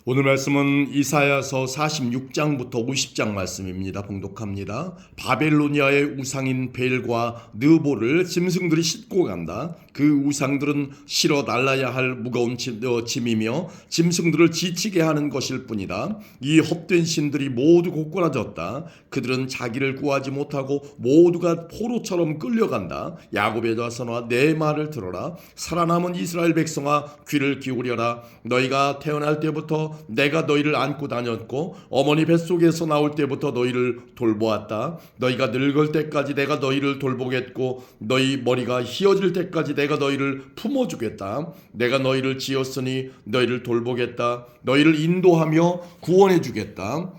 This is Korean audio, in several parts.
오늘 말씀은 이사야서 46장부터 50장 말씀입니다. 봉독합니다. 바벨로니아의 우상인 벨과 느보를 짐승들이 싣고 간다. 그 우상들은 실어 날라야 할 무거운 짐이며 짐승들을 지치게 하는 것일 뿐이다. 이 헛된 신들이 모두 고꾸라졌다. 그들은 자기를 구하지 못하고 모두가 포로처럼 끌려간다. 야곱의 자손아, 내 말을 들어라. 살아남은 이스라엘 백성아, 귀를 기울여라. 너희가 태어날 때부터 내가 너희를 안고 다녔고 어머니 뱃속에서 나올 때부터 너희를 돌보았다. 너희가 늙을 때까지 내가 너희를 돌보겠고 너희 머리가 휘어질 때까지 내가 너희를 품어주겠다. 내가 너희를 지었으니 너희를 돌보겠다. 너희를 인도하며 구원해주겠다.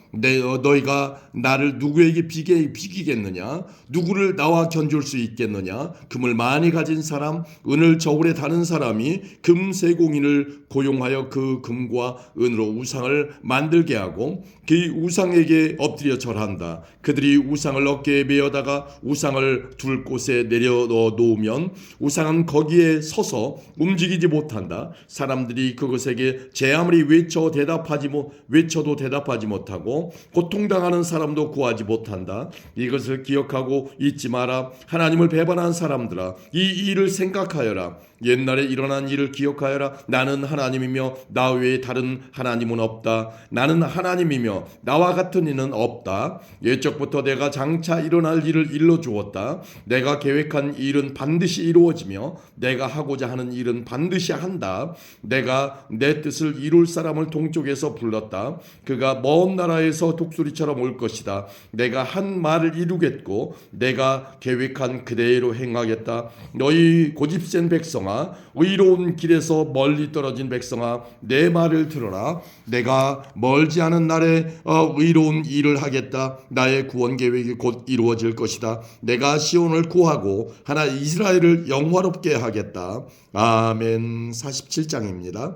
너희가 나를 누구에게 비기겠느냐? 누구를 나와 견줄 수 있겠느냐? 금을 많이 가진 사람, 은을 저울에 다는 사람이 금세공인을 고용하여 그 금과 은으로 우상을 만들게 하고 그 우상에게 엎드려 절한다. 그들이 우상을 어깨에 메어다가 우상을 둘 곳에 내려놓으면 우상은 거기에 서서 움직이지 못한다. 사람들이 그것에게 제 아무리 외쳐도 대답하지 못하고 고통당하는 사람도 구하지 못한다. 이것을 기억하고 잊지 마라. 하나님을 배반한 사람들아, 이 일을 생각하여라. 옛날에 일어난 일을 기억하여라. 나는 하나님이며 나 외에 다른 하나님은 없다. 나는 하나님이며 나와 같은 이는 없다. 예적부터 내가 장차 일어날 일을 일러주었다. 내가 계획한 일은 반드시 이루어지며 내가 하고자 하는 일은 반드시 한다. 내가 내 뜻을 이룰 사람을 동쪽에서 불렀다. 그가 먼 나라에서 독수리처럼 올 것이다. 내가 한 말을 이루겠고 내가 계획한 그대로 행하겠다. 너희 고집센 백성아, 의로운 길에서 멀리 떨어진 백성아, 내 말을 들어라. 내가 멀지 않은 날에 의로운 일을 하겠다. 나의 구원 계획이 곧 이루어질 것이다. 내가 시온을 구하고 하나 이스라엘을 영화롭게 하겠다. 아멘. 47장입니다.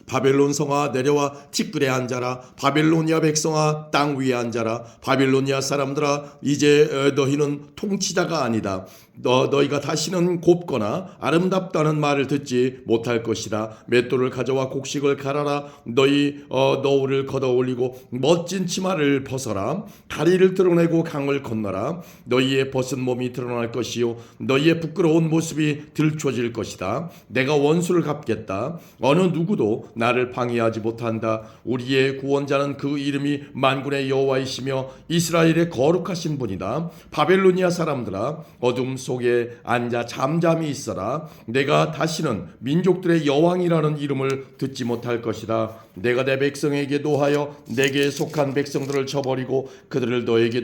바벨론 성아, 내려와 티끌에 앉아라. 바벨로니아 백성아, 땅 위에 앉아라. 바벨로니아 사람들아, 이제 너희는 통치자가 아니다. 너희가 다시는 곱거나 아름답다는 말을 듣지 못할 것이다. 맷돌을 가져와 곡식을 갈아라. 너희 너울을 걷어 올리고 멋진 치마를 벗어라. 다리를 드러내고 강을 건너라. 너희의 벗은 몸이 드러날 것이요 너희의 부끄러운 모습이 들춰질 것이다. 내가 원수를 갚겠다. 어느 누구도 나를 방해하지 못한다. 우리의 구원자는 그 이름이 만군의 여호와이시며 이스라엘의 거룩하신 분이다. 바벨로니아 사람들아, 어둠 속에 앉아 잠잠히 있어라. 내가 다시는 민족들의 여왕이라는 이름을 듣지 못할 것이다. 내가 내 백성에게 노하여 내게 속한 백성들을 쳐버리고 그들을 너에게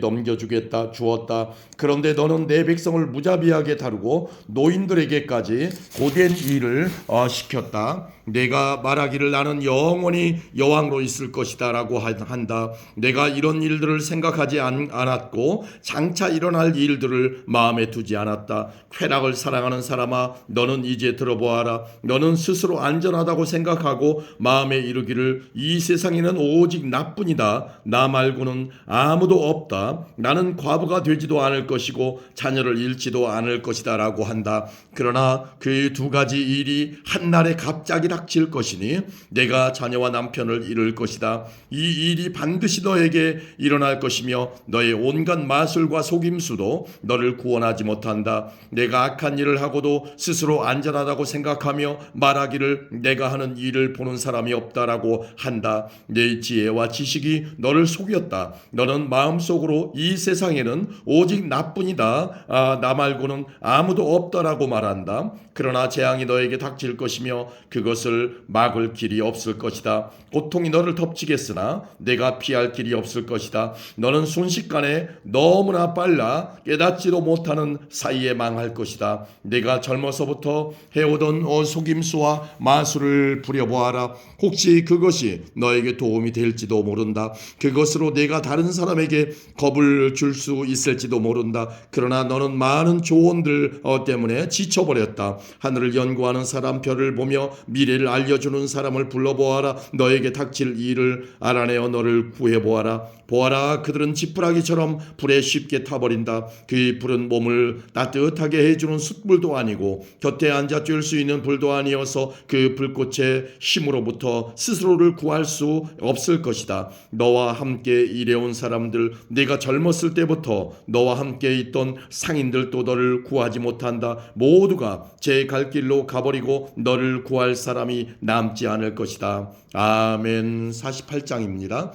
주었다. 그런데 너는 내 백성을 무자비하게 다루고 노인들에게까지 고된 일을 시켰다. 내가 말하기를 나는 영원히 여왕으로 있을 것이다 라고 한다. 내가 이런 일들을 생각하지 않았고 장차 일어날 일들을 마음에 두지 않았다. 쾌락을 사랑하는 사람아, 너는 이제 들어보아라. 너는 스스로 안전하다고 생각하고 마음에 이르기를 이 세상에는 오직 나뿐이다. 나 말고는 아무도 없다. 나는 과부가 되지도 않을 것이고 자녀를 잃지도 않을 것이다 라고 한다. 그러나 그 두 가지 일이 한날에 갑자기 닥칠 것이니 내가 자녀와 남편을 잃을 것이다. 이 일이 반드시 너에게 일어날 것이며 너의 온갖 마술과 속임수도 너를 구원하지 못한다. 내가 악한 일을 하고도 스스로 안전하다고 생각하며 말하기를 내가 하는 일을 보는 사람이 없다라고 한다. 내 지혜와 지식이 너를 속였다. 너는 마음속으로 이 세상에는 오직 나뿐이다. 나 말고는 아무도 없다라고 말한다. 그러나 재앙이 너에게 닥칠 것이며 그것을 막을 길이 없을 것이다. 고통이 너를 덮치겠으나 내가 피할 길이 없을 것이다. 너는 순식간에 너무나 빨라 깨닫지도 못하는 사이에 망할 것이다. 내가 젊어서부터 해오던 속임수와 마술을 부려보아라. 혹시 그것이 너에게 도움이 될지도 모른다. 그것으로 내가 다른 사람에게 겁을 줄 수 있을지도 모른다. 그러나 너는 많은 조언들 때문에 지쳐버렸다. 하늘을 연구하는 사람, 별을 보며 미래를 알려주는 사람을 불러보아라. 너에게 닥칠 일을 알아내어 너를 구해보아라. 보아라, 그들은 지푸라기처럼 불에 쉽게 타버린다. 그 불은 몸을 따뜻하게 해주는 숯불도 아니고 곁에 앉아 쬐을 수 있는 불도 아니어서 그 불꽃의 힘으로부터 스스로를 구할 수 없을 것이다. 너와 함께 일해온 사람들, 네가 젊었을 때부터 너와 함께 있던 상인들도 너를 구하지 못한다. 모두가 제 갈 길로 가버리고 너를 구할 사람이 남지 않을 것이다. 아멘. 48장입니다.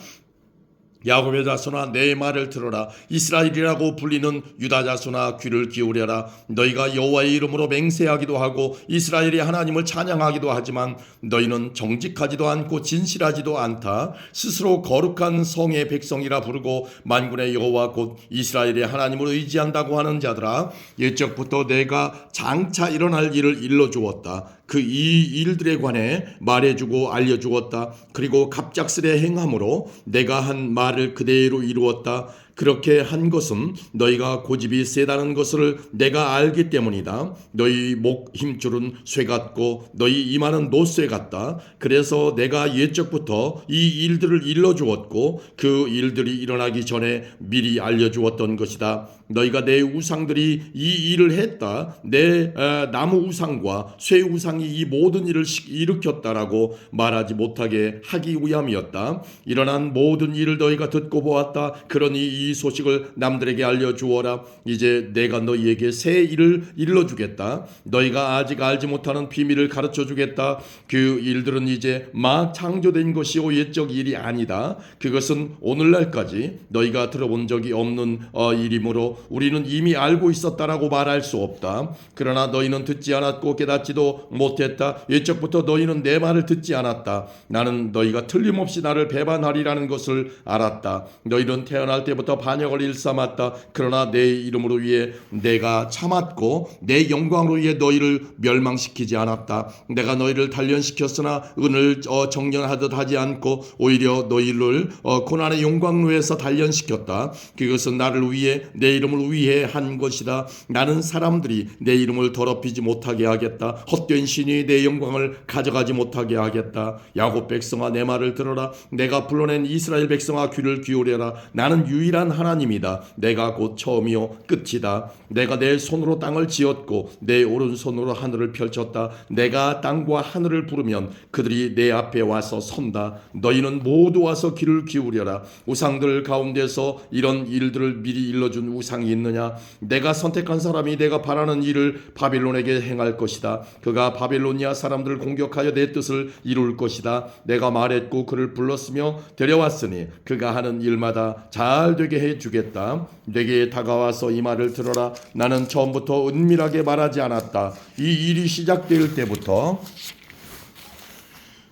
야곱의 자손아, 내 말을 들어라. 이스라엘이라고 불리는 유다 자손아, 귀를 기울여라. 너희가 여호와의 이름으로 맹세하기도 하고 이스라엘의 하나님을 찬양하기도 하지만 너희는 정직하지도 않고 진실하지도 않다. 스스로 거룩한 성의 백성이라 부르고 만군의 여호와 곧 이스라엘의 하나님을 의지한다고 하는 자들아, 옛적부터 내가 장차 일어날 일을 일러주었다. 그 이 일들에 관해 말해주고 알려주었다. 그리고 갑작스레 행함으로 내가 한 말을 그대로 이루었다. 그렇게 한 것은 너희가 고집이 세다는 것을 내가 알기 때문이다. 너희 목 힘줄은 쇠 같고 너희 이마는 노쇠 같다. 그래서 내가 옛적부터 이 일들을 일러주었고 그 일들이 일어나기 전에 미리 알려주었던 것이다. 너희가 내 우상들이 이 일을 했다. 내 나무 우상과 쇠 우상이 이 모든 일을 일으켰다라고 말하지 못하게 하기 위함이었다. 일어난 모든 일을 너희가 듣고 보았다. 그러니 이 소식을 남들에게 알려주어라. 이제 내가 너희에게 새 일을 일러주겠다. 너희가 아직 알지 못하는 비밀을 가르쳐주겠다. 그 일들은 이제 막 창조된 것이요 옛적 일이 아니다. 그것은 오늘날까지 너희가 들어본 적이 없는 일이므로 우리는 이미 알고 있었다라고 말할 수 없다. 그러나 너희는 듣지 않았고 깨닫지도 못했다. 옛적부터 너희는 내 말을 듣지 않았다. 나는 너희가 틀림없이 나를 배반하리라는 것을 알았다. 너희는 태어날 때부터 반역을 일삼았다. 그러나 내 이름으로 위해 내가 참았고 내 영광으로 위해 너희를 멸망시키지 않았다. 내가 너희를 단련시켰으나 은을 정련하듯 하지 않고 오히려 너희를 고난의 영광로에서 단련시켰다. 그것은 나를 위해 내 이름을 위해 한 것이다. 나는 사람들이 내 이름을 더럽히지 못하게 하겠다. 헛된 신이 내 영광을 가져가지 못하게 하겠다. 야곱 백성아, 내 말을 들어라. 내가 불러낸 이스라엘 백성아, 귀를 기울여라. 나는 유일한 하나님이다. 내가 곧 처음이요 끝이다. 내가 내 손으로 땅을 지었고 내 오른손으로 하늘을 펼쳤다. 내가 땅과 하늘을 부르면 그들이 내 앞에 와서 선다. 너희는 모두 와서 귀를 기울여라. 우상들 가운데서 이런 일들을 미리 일러준 우상이 있느냐? 내가 선택한 사람이 내가 바라는 일을 바빌론에게 행할 것이다. 그가 바빌로니아 사람들을 공격하여 내 뜻을 이룰 것이다. 내가 말했고 그를 불렀으며 데려왔으니 그가 하는 일마다 잘 되게 해주겠다. 내게 다가와서 이 말을 들어라. 나는 처음부터 은밀하게 말하지 않았다. 이 일이 시작될 때부터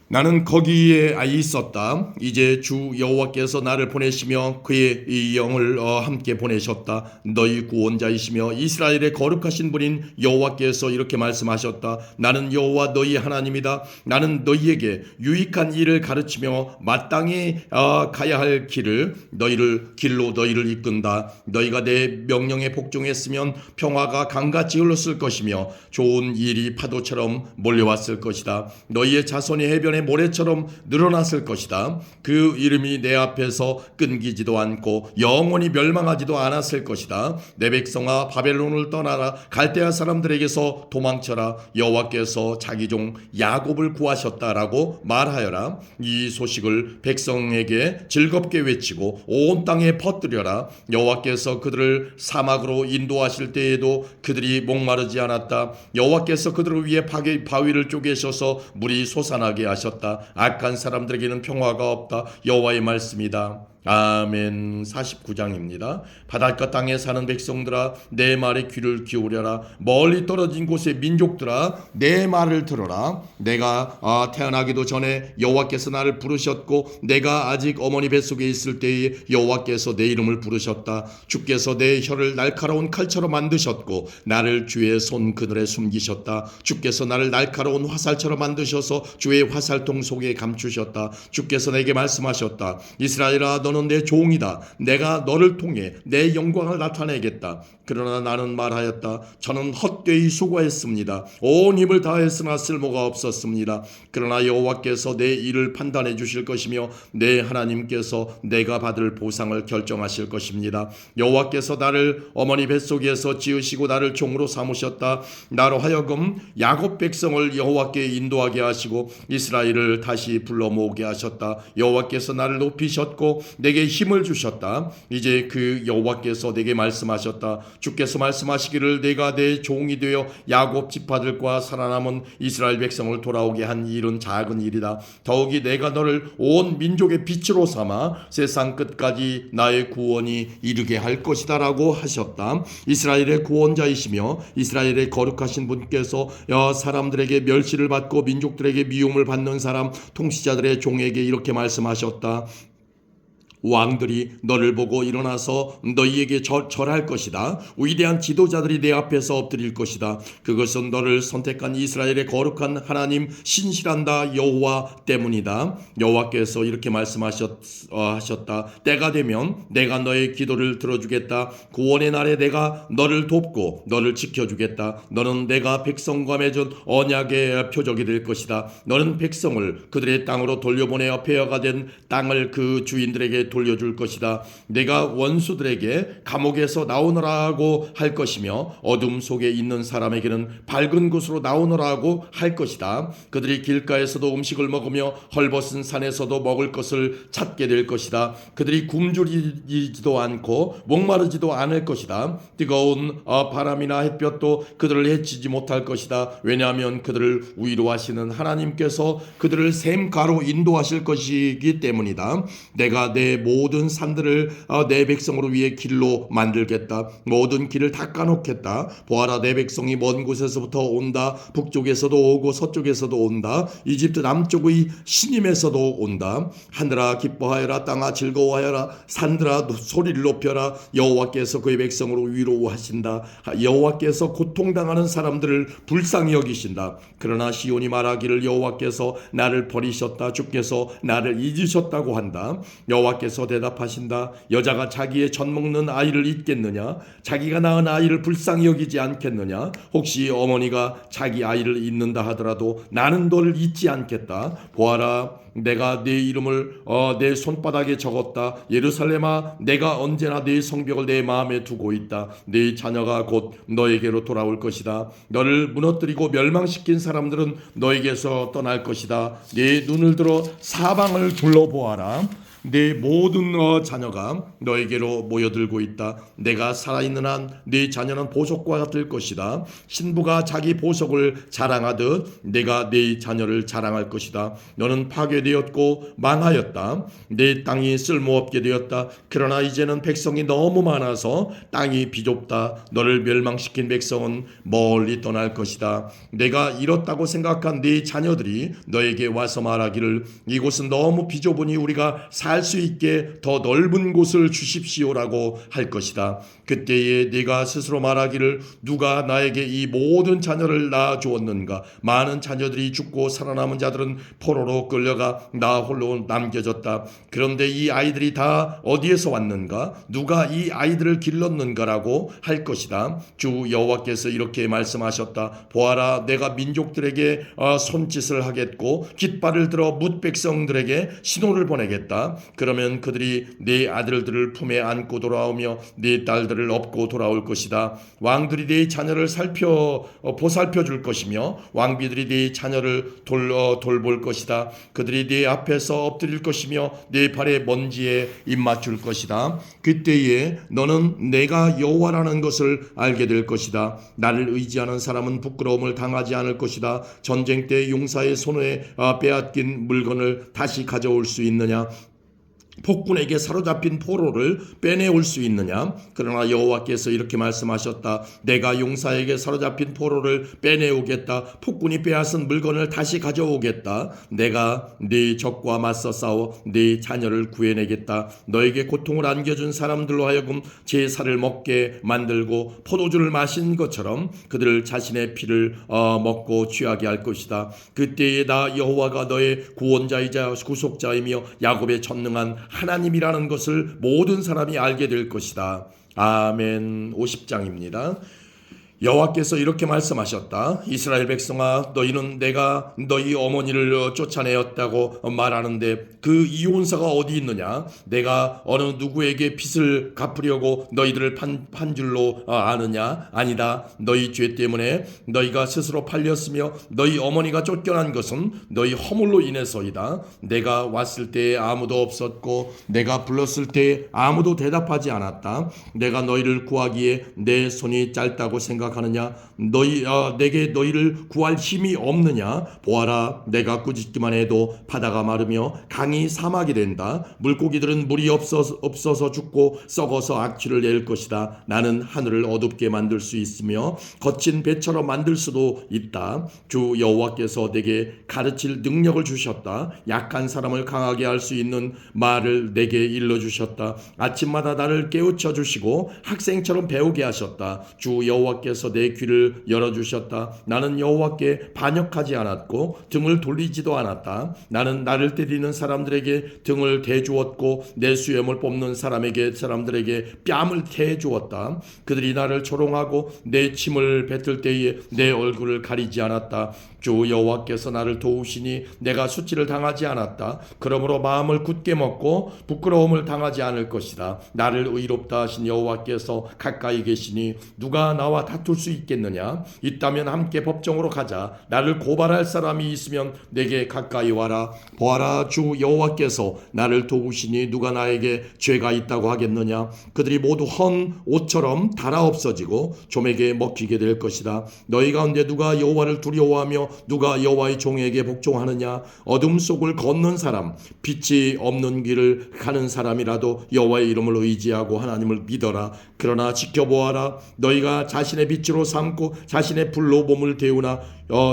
나는 거기에 있었다. 이제 주 여호와께서 나를 보내시며 그의 이 영을 함께 보내셨다. 너희 구원자이시며 이스라엘의 거룩하신 분인 여호와께서 이렇게 말씀하셨다. 나는 여호와 너희 하나님이다. 나는 너희에게 유익한 일을 가르치며 마땅히 가야 할 길로 너희를 이끈다. 너희가 내 명령에 복종했으면 평화가 강같이 흘렀을 것이며 좋은 일이 파도처럼 몰려왔을 것이다. 너희의 자손이 해변 모래처럼 늘어났을 것이다. 그 이름이 내 앞에서 끊기지도 않고 영원히 멸망하지도 않았을 것이다. 내 백성아, 바벨론을 떠나라. 갈대아 사람들에게서 도망쳐라. 여호와께서 자기 종 야곱을 구하셨다라고 말하여라. 이 소식을 백성에게 즐겁게 외치고 온 땅에 퍼뜨려라. 여호와께서 그들을 사막으로 인도하실 때에도 그들이 목마르지 않았다. 여호와께서 그들을 위해 바위를 쪼개셔서 물이 솟아나게 하셨다. 악한 사람들에게는 평화가 없다. 여호와의 말씀이다. 아멘. 49장입니다. 바닷가 땅에 사는 백성들아, 내 말에 귀를 기울여라. 멀리 떨어진 곳의 민족들아, 내 말을 들어라. 내가 태어나기도 전에 여호와께서 나를 부르셨고 내가 아직 어머니 뱃속에 있을 때에 여호와께서 내 이름을 부르셨다. 주께서 내 혀를 날카로운 칼처럼 만드셨고 나를 주의 손 그늘에 숨기셨다. 주께서 나를 날카로운 화살처럼 만드셔서 주의 화살통 속에 감추셨다. 주께서 내게 말씀하셨다. 이스라엘아, 너는 내 종이다. 내가 너를 통해 내 영광을 나타내겠다. 그러나 나는 말하였다. 저는 헛되이 수고했습니다. 온 힘을 다했으나 쓸모가 없었습니다. 그러나 여호와께서 내 일을 판단해 주실 것이며 내 하나님께서 내가 받을 보상을 결정하실 것입니다. 여호와께서 나를 어머니 뱃속에서 지으시고 나를 종으로 삼으셨다. 나로 하여금 야곱 백성을 여호와께 인도하게 하시고 이스라엘을 다시 불러 모으게 하셨다. 여호와께서 나를 높이셨고 내게 힘을 주셨다. 이제 그 여호와께서 내게 말씀하셨다. 주께서 말씀하시기를 내가 내 종이 되어 야곱 지파들과 살아남은 이스라엘 백성을 돌아오게 한 일은 작은 일이다. 더욱이 내가 너를 온 민족의 빛으로 삼아 세상 끝까지 나의 구원이 이르게 할 것이다 라고 하셨다. 이스라엘의 구원자이시며 이스라엘의 거룩하신 분께서 사람들에게 멸시를 받고 민족들에게 미움을 받는 사람 통치자들의 종에게 이렇게 말씀하셨다. 왕들이 너를 보고 일어나서 너희에게 절할 것이다. 위대한 지도자들이 내 앞에서 엎드릴 것이다. 그것은 너를 선택한 이스라엘의 거룩한 하나님 신실한다 여호와 때문이다. 여호와께서 이렇게 말씀하셨다. 때가 되면 내가 너의 기도를 들어주겠다. 구원의 날에 내가 너를 돕고 너를 지켜주겠다. 너는 내가 백성과 맺은 언약의 표적이 될 것이다. 너는 백성을 그들의 땅으로 돌려보내어 폐허가 된 땅을 그 주인들에게 돌려줄 것이다. 내가 원수들에게 감옥에서 나오너라고 할 것이며 어둠 속에 있는 사람에게는 밝은 곳으로 나오너라고 할 것이다. 그들이 길가에서도 음식을 먹으며 헐벗은 산에서도 먹을 것을 찾게 될 것이다. 그들이 굶주리지도 않고 목마르지도 않을 것이다. 뜨거운 바람이나 햇볕도 그들을 해치지 못할 것이다. 왜냐하면 그들을 위로하시는 하나님께서 그들을 샘가로 인도하실 것이기 때문이다. 내가 내 모든 산들을 내 백성으로 위해 길로 만들겠다. 모든 길을 닦아놓겠다. 보아라, 내 백성이 먼 곳에서부터 온다. 북쪽에서도 오고 서쪽에서도 온다. 이집트 남쪽의 시님에서도 온다. 하늘아 기뻐하여라. 땅아 즐거워하여라. 산들아 소리를 높여라. 여호와께서 그의 백성으로 위로하신다. 여호와께서 고통당하는 사람들을 불쌍히 여기신다. 그러나 시온이 말하기를 여호와께서 나를 버리셨다. 주께서 나를 잊으셨다고 한다. 여호와께서 대답하신다. 여자가 자기의 젖 먹는 아이를 잊겠느냐? 자기가 낳은 아이를 불쌍히 여기지 않겠느냐? 혹시 어머니가 자기 아이를 잊는다 하더라도 나는 너를 잊지 않겠다. 보아라, 내가 네 이름을 내 손바닥에 적었다. 예루살렘아, 내가 언제나 네 성벽을 내 마음에 두고 있다. 네 자녀가 곧 너에게로 돌아올 것이다. 너를 무너뜨리고 멸망시킨 사람들은 너에게서 떠날 것이다. 네 눈을 들어 사방을 둘러보아라. 내 모든 자녀가 너에게로 모여들고 있다. 내가 살아있는 한 네 자녀는 보석과 같을 것이다. 신부가 자기 보석을 자랑하듯 내가 네 자녀를 자랑할 것이다. 너는 파괴되었고 망하였다. 내 땅이 쓸모없게 되었다. 그러나 이제는 백성이 너무 많아서 땅이 비좁다. 너를 멸망시킨 백성은 멀리 떠날 것이다. 내가 잃었다고 생각한 네 자녀들이 너에게 와서 말하기를 이곳은 너무 비좁으니 우리가 살 수 있게 더 넓은 곳을 주십시오라고 할 것이다. 그때에 네가 스스로 말하기를 누가 나에게 이 모든 자녀를 낳아 주었는가? 많은 자녀들이 죽고 살아남은 자들은 포로로 끌려가 나 홀로 남겨졌다. 그런데 이 아이들이 다 어디에서 왔는가? 누가 이 아이들을 길렀는가라고 할 것이다. 주 여호와께서 이렇게 말씀하셨다. 보아라, 내가 민족들에게 손짓을 하겠고 깃발을 들어 뭇 백성들에게 신호를 보내겠다. 그러면 그들이 네 아들들을 품에 안고 돌아오며 네 딸들을 업고 돌아올 것이다. 왕들이 네 자녀를 보살펴 줄 것이며 왕비들이 네 자녀를 돌볼 것이다. 그들이 네 앞에서 엎드릴 것이며 네 발의 먼지에 입맞출 것이다. 그때에 너는 내가 여호와라는 것을 알게 될 것이다. 나를 의지하는 사람은 부끄러움을 당하지 않을 것이다. 전쟁 때 용사의 손에 빼앗긴 물건을 다시 가져올 수 있느냐? 폭군에게 사로잡힌 포로를 빼내올 수 있느냐? 그러나 여호와께서 이렇게 말씀하셨다. 내가 용사에게 사로잡힌 포로를 빼내오겠다. 폭군이 빼앗은 물건을 다시 가져오겠다. 내가 네 적과 맞서 싸워 네 자녀를 구해내겠다. 너에게 고통을 안겨준 사람들로 하여금 제사를 먹게 만들고 포도주를 마신 것처럼 그들 자신의 피를 먹고 취하게 할 것이다. 그때에 나 여호와가 너의 구원자이자 구속자이며 야곱의 전능한 하나님이라는 것을 모든 사람이 알게 될 것이다. 아멘. 50장입니다. 여호와께서 이렇게 말씀하셨다. 이스라엘 백성아, 너희는 내가 너희 어머니를 쫓아내었다고 말하는데 그 이혼사가 어디 있느냐? 내가 어느 누구에게 빚을 갚으려고 너희들을 판 줄로 아느냐? 아니다. 너희 죄 때문에 너희가 스스로 팔렸으며 너희 어머니가 쫓겨난 것은 너희 허물로 인해서이다. 내가 왔을 때 아무도 없었고 내가 불렀을 때 아무도 대답하지 않았다. 내가 너희를 구하기에 내 손이 짧다고 생각하느냐? 내게 너희를 구할 힘이 없느냐? 보아라, 내가 꾸짖기만 해도 바다가 마르며 강이 사막이 된다. 물고기들은 물이 없어서 죽고 썩어서 악취를 낼 것이다. 나는 하늘을 어둡게 만들 수 있으며 거친 배처럼 만들 수도 있다. 주 여호와께서 내게 가르칠 능력을 주셨다. 약한 사람을 강하게 할 수 있는 말을 내게 일러주셨다. 아침마다 나를 깨우쳐 주시고 학생처럼 배우게 하셨다. 주 여호와께서 내 귀를 열어주셨다. 나는 여호와께 반역하지 않았고 등을 돌리지도 않았다. 나는 나를 때리는 사람들에게 등을 대주었고 내 수염을 뽑는 사람들에게 뺨을 대주었다. 그들이 나를 조롱하고 내 침을 뱉을 때에 내 얼굴을 가리지 않았다. 주 여호와께서 나를 도우시니 내가 수치를 당하지 않았다. 그러므로 마음을 굳게 먹고 부끄러움을 당하지 않을 것이다. 나를 의롭다 하신 여호와께서 가까이 계시니 누가 나와 다툴 수 있겠느냐? 있다면 함께 법정으로 가자. 나를 고발할 사람이 있으면 내게 가까이 와라. 보아라, 주 여호와께서 나를 도우시니 누가 나에게 죄가 있다고 하겠느냐? 그들이 모두 헌 옷처럼 닳아 없어지고 좀에게 먹히게 될 것이다. 너희 가운데 누가 여호와를 두려워하며 누가 여호와의 종에게 복종하느냐? 어둠 속을 걷는 사람, 빛이 없는 길을 가는 사람이라도 여호와의 이름을 의지하고 하나님을 믿어라. 그러나 지켜보아라, 너희가 자신의 빛으로 삼고 자신의 불로 몸을 데우나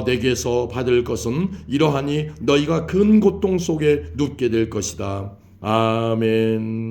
내게서 받을 것은 이러하니 너희가 큰 고통 속에 눕게 될 것이다. 아멘.